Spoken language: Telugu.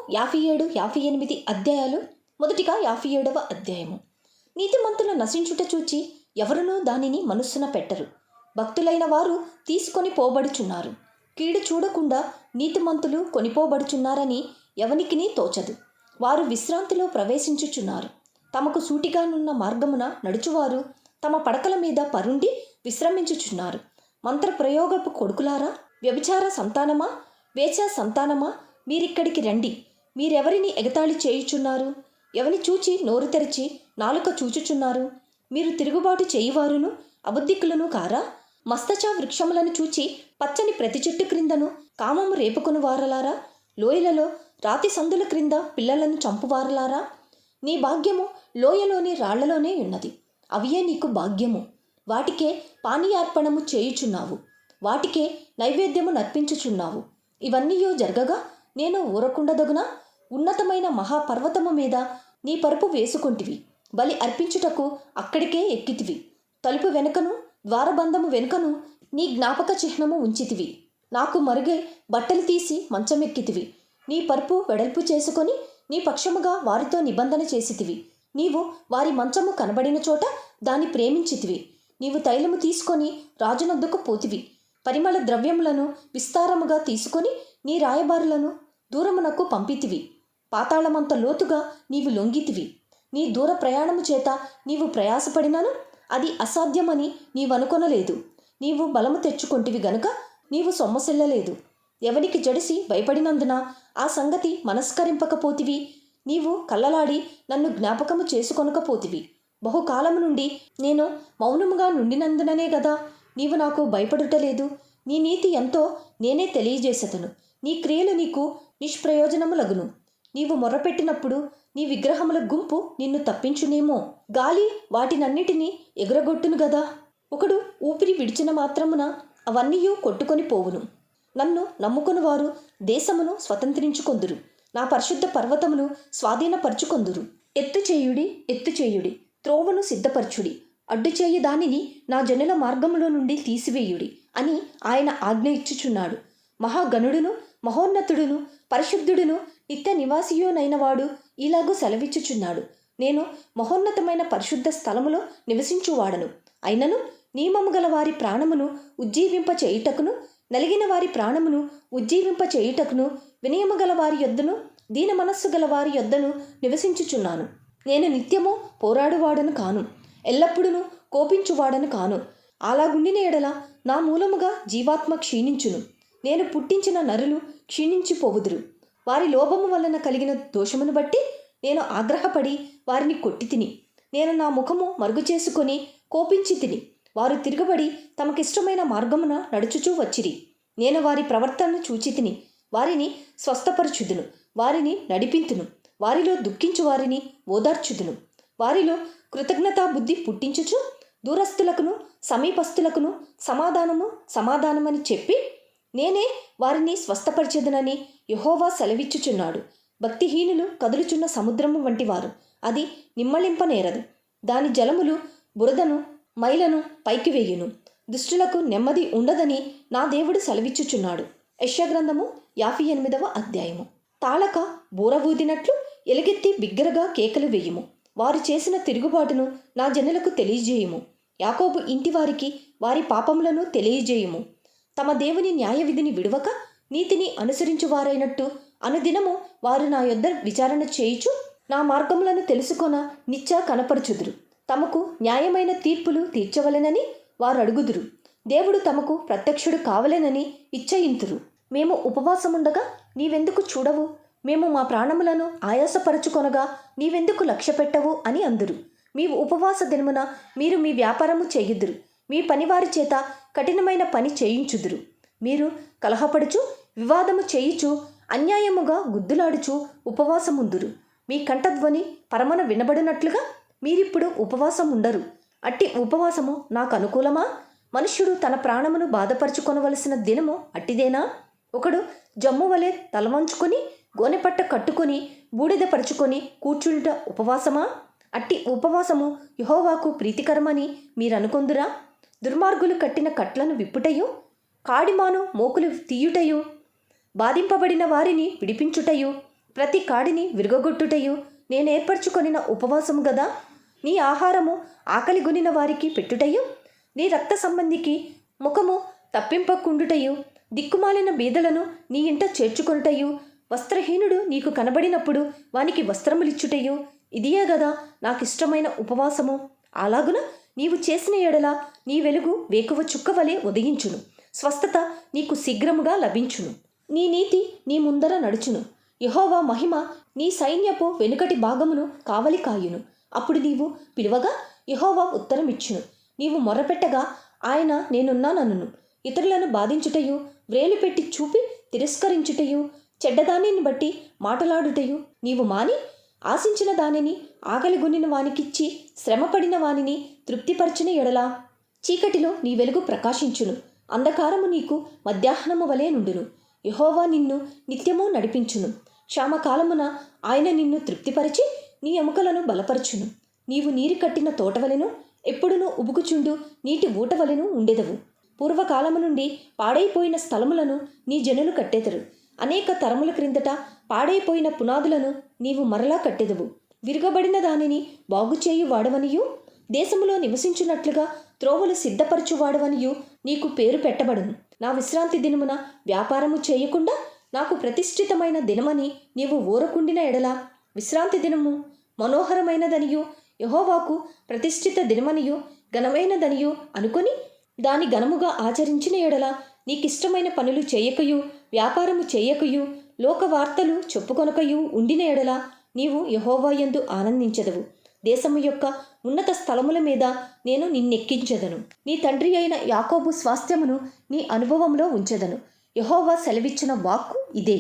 57, 58 అధ్యాయాలు. మొదటిగా 57వ అధ్యాయము. నీతిమంతుల నశించుట చూచి ఎవరునూ దానిని మనస్సున పెట్టరు. భక్తులైన వారు తీసుకొని పోబడుచున్నారు. కీడు చూడకుండా నీతిమంతులు కొనిపోబడుచున్నారని ఎవనికిని తోచదు. వారు విశ్రాంతిలో ప్రవేశించుచున్నారు. తమకు సూటిగానున్న మార్గమున నడుచువారు తమ పడకల మీద పరుండి విశ్రమించుచున్నారు. మంత్ర ప్రయోగపు కొడుకులారా, వ్యభిచార సంతానమా, వేశ్య సంతానమా, మీరిక్కడికి రండి. మీరెవరిని ఎగతాళి చేయుచున్నారు? ఎవని చూచి నోరు తెరిచి నాలుక చూచుచున్నారు? మీరు తిరుగుబాటు చేయువారును అబద్ధికులను కారా? మస్తచ వృక్షములను చూచి పచ్చని ప్రతి చెట్టు క్రిందను కామము రేపుకుని వారలారా, లోయలలో రాతి సందుల క్రింద పిల్లలను చంపువారలారా, నీ భాగ్యము లోయలోని రాళ్లలోనే ఉన్నది. అవియే నీకు భాగ్యము. వాటికే పానీయార్పణము చేయుచున్నావు, వాటికే నైవేద్యము నర్పించుచున్నావు. ఇవన్నీయో జరగగా నేను ఊరకుండదగునా? ఉన్నతమైన మహాపర్వతము మీద నీ పరుపు వేసుకొంటివి. బలి అర్పించుటకు అక్కడికే ఎక్కితివి. తలుపు వెనుకను ద్వారబంధము వెనుకను నీ జ్ఞాపక చిహ్నము ఉంచితివి. నాకు మరుగై బట్టలు తీసి మంచమెక్కితివి. నీ పరుపు వెడల్పు చేసుకొని నీ పక్షముగా వారితో నిబంధన చేసితివి. నీవు వారి మంచము కనబడిన చోట దాన్ని ప్రేమించితివి. నీవు తైలము తీసుకొని రాజునొద్దకు పోతివి. పరిమళ ద్రవ్యములను విస్తారముగా తీసుకొని నీ రాయబారులను దూరమునకు పంపితివి. పాతాళమంత లోతుగా నీవు లొంగితివి. నీ దూర ప్రయాణము చేత నీవు ప్రయాసపడినను అది అసాధ్యమని నీవనుకొనలేదు. నీవు బలము తెచ్చుకొంటివి గనుక నీవు సొమ్మసిల్లలేదు. ఎవనికి జడిసి భయపడినందున ఆ సంగతి మనస్కరింపకపోతివి. నీవు కళ్ళలాడి నన్ను జ్ఞాపకము చేసుకొనకపోతివి. బహుకాలము నుండి నేను మౌనముగా నుండినందుననే గదా నీవు నాకు భయపడుటలేదు. నీ నీతి ఎంతో నేనే తెలియజేసెదను. నీ క్రియలు నీకు నిష్ప్రయోజనములగును. నీవు మొర్రపెట్టినప్పుడు నీ విగ్రహముల గుంపు నిన్ను తప్పించునేమో. గాలి వాటినన్నిటినీ ఎగురగొట్టును గదా. ఒకడు ఊపిరి విడిచిన మాత్రమున అవన్నీయూ కొట్టుకొని పోవును. నన్ను నమ్ముకుని వారు దేశమును స్వతంత్రించుకొందురు. నా పరిశుద్ధ పర్వతమును స్వాధీనపరచుకొందురు. ఎత్తు చేయుడి, త్రోవను సిద్ధపరచుడి. అడ్డు చేయి దానిని నా జనుల మార్గములో నుండి తీసివేయుడి అని ఆయన ఆజ్ఞ ఇచ్చుచున్నాడు. మహాగణుడును మహోన్నతుడును పరిశుద్ధుడును నిత్య నివాసియోనైన వాడు ఇలాగూ సెలవిచ్చుచున్నాడు. నేను మహోన్నతమైన పరిశుద్ధ స్థలములో నివసించువాడను. అయినను నియమము గల వారి ప్రాణమును ఉజ్జీవింప చేయుటకును, నలిగిన వారి ప్రాణమును ఉజ్జీవింప చేయుటకును, వినయము గల వారి యొద్దను దీన మనస్సు గల వారి యొద్దను నివసించుచున్నాను. నేను నిత్యము పోరాడువాడను కాను, ఎల్లప్పుడూ కోపించువాడను కాను. అలాగుండిన ఎడల నా మూలముగా జీవాత్మ క్షీణించును. నేను పుట్టించిన నరులు క్షీణించిపోవుదురు. వారి లోభము వలన కలిగిన దోషమును బట్టి నేను ఆగ్రహపడి వారిని కొట్టి తిని. నేను నా ముఖము మరుగు చేసుకొని కోపించి తిని. వారు తిరగబడి తమకిష్టమైన మార్గమున నడుచుచూ వచ్చిరి. నేను వారి ప్రవర్తనను చూచి తిని. వారిని స్వస్థపరచుదును, వారిని నడిపింతును. వారిలో దుఃఖించు వారిని ఓదార్చుదును. వారిలో కృతజ్ఞతా బుద్ధి పుట్టించుచు దూరస్థులకును సమీపస్థులకును సమాధానమని చెప్పి నేనే వారిని స్వస్థపరిచెదనని యెహోవా సెలవిచ్చుచున్నాడు. భక్తిహీనులు కదులుచున్న సముద్రము వంటివారు. అది నిమ్మళింపనేరదు. దాని జలములు బురదను మైలను పైకి వేయును. దుష్టులకు నెమ్మది ఉండదని నా దేవుడు సెలవిచ్చుచున్నాడు. యెషయా గ్రంథము 58వ అధ్యాయము. తాళక బూర ఊదినట్లు ఎలుగెత్తి బిగ్గరగా కేకలు వేయుము. వారు చేసిన తిరుగుబాటును నా జనులకు తెలియజేయుము. యాకోబు ఇంటి వారికి వారి పాపములను తెలియజేయుము. తమ దేవుని న్యాయ విధిని విడువక నీతిని అనుసరించువారైనట్టు అనుదినము వారు నా యొద్ద విచారణ చేయుచు నా మార్గములను తెలుసుకొన నిత్య కనపరచుదురు. తమకు న్యాయమైన తీర్పులు తీర్చవలెనని వారు అడుగుదురు. దేవుడు తమకు ప్రత్యక్షుడు కావలెనని ఇచ్చయింతురు. మేము ఉపవాసముండగా నీవెందుకు చూడవు? మేము మా ప్రాణములను ఆయాసపరచుకొనగా నీవెందుకు లక్ష్యపెట్టవు అని అందురు. మీ ఉపవాస దినమున మీరు మీ వ్యాపారము చేయుదురు. మీ పనివారి చేత కఠినమైన పని చేయించుదురు. మీరు కలహపడుచు వివాదము చేయుచు అన్యాయముగా గుద్దులాడుచు ఉపవాసముందురు. మీ కంఠధ్వని పరమన వినబడినట్లుగా మీరిప్పుడు ఉపవాసం ఉండరు. అట్టి ఉపవాసము నాకు అనుకూలమా? మనుష్యుడు తన ప్రాణమును బాధపరచుకొనవలసిన దినము అట్టిదేనా? ఒకడు జమ్ము వలె తలవంచుకొని గోనెపట్ట కట్టుకొని బూడిద పరుచుకొని కూర్చుంట ఉపవాసమా? అట్టి ఉపవాసము యెహోవాకు ప్రీతికరమని మీరనుకొందురా? దుర్మార్గులు కట్టిన కట్లను విప్పుటయు, కాడిమాను మోకులు తీయుటయు, బాధింపబడిన వారిని విడిపించుటయు, ప్రతి కాడిని విరగొట్టుటయు నేనేర్పరచుకొనిన ఉపవాసము గదా. నీ ఆహారము ఆకలిగొనిన వారికి పెట్టుటయు, నీ రక్త సంబంధికి ముఖము తప్పింపకుండుటయు, దిక్కుమాలిన బీదలను నీ ఇంట చేర్చుకొనుటయు, వస్త్రహీనుడు నీకు కనబడినప్పుడు వానికి వస్త్రములిచ్చుటయు ఇదియే గదా నాకిష్టమైన ఉపవాసము. అలాగున నీవు చేసిన ఎడల నీ వెలుగు వేకువ చుక్కవలే ఉదయించును, స్వస్థత నీకు శీఘ్రముగా లభించును. నీ నీతి నీ ముందర నడుచును. యెహోవా మహిమ నీ సైన్యపు వెనుకటి భాగమును కావలి కాయును. అప్పుడు నీవు పిలువగా యెహోవా ఉత్తరమిచ్చును. నీవు మొర్రపెట్టగా ఆయన నేనున్నాననును. ఇతరులను బాధించుటయు, వ్రేలు పెట్టి చూపి తిరస్కరించుటయు, చెడ్డదానిని బట్టి మాటలాడుటయు నీవు మాని, ఆశించిన దానిని ఆకలిగొనిన వానికిచ్చి శ్రమపడిన వానిని తృప్తిపరచిన ఎడల చీకటిలో నీ వెలుగు ప్రకాశించును, అంధకారము నీకు మధ్యాహ్నము వలె నుండును. యెహోవా నిన్ను నిత్యము నడిపించును. క్షామకాలమున ఆయన నిన్ను తృప్తిపరిచి నీ ఎముకలను బలపరచును. నీవు నీరు కట్టిన తోటవలెను, ఎప్పుడునూ ఉబుకుచుండు నీటి ఊటవలెను ఉండెదవు. పూర్వకాలము నుండి పాడైపోయిన స్థలములను నీ జనులు కట్టెదరు. అనేక తరముల క్రిందట పాడైపోయిన పునాదులను నీవు మరలా కట్టెదవు. విరుగబడిన దానిని బాగుచేయు వాడవనియు, దేశములో నివసించున్నట్లుగా త్రోవలు సిద్ధపరచువాడవనియు నీకు పేరు పెట్టబడును. నా విశ్రాంతి దినమున వ్యాపారము చేయకుండా నాకు ప్రతిష్ఠితమైన దినమని నీవు ఊరకుండిన ఎడల, విశ్రాంతి దినము మనోహరమైనదనియు యెహోవాకు ప్రతిష్ఠిత దినమనియు ఘనమైనదనియు అనుకొని దాని ఘనముగా ఆచరించిన ఎడల, నీకిష్టమైన పనులు చేయకయు వ్యాపారము చేయకయు లోకవార్తలు చెప్పుకొనకయు ఉండిన ఎడల నీవు యెహోవా యందు ఆనందించెదవు. దేశము యొక్క ఉన్నత స్థలముల మీద నేను నిన్నెక్కించెదను. నీ తండ్రి అయిన యాకోబు స్వాస్థ్యమును నీ అనుభవంలో ఉంచెదను. యెహోవా సెలవిచ్చిన వాక్కు ఇదే.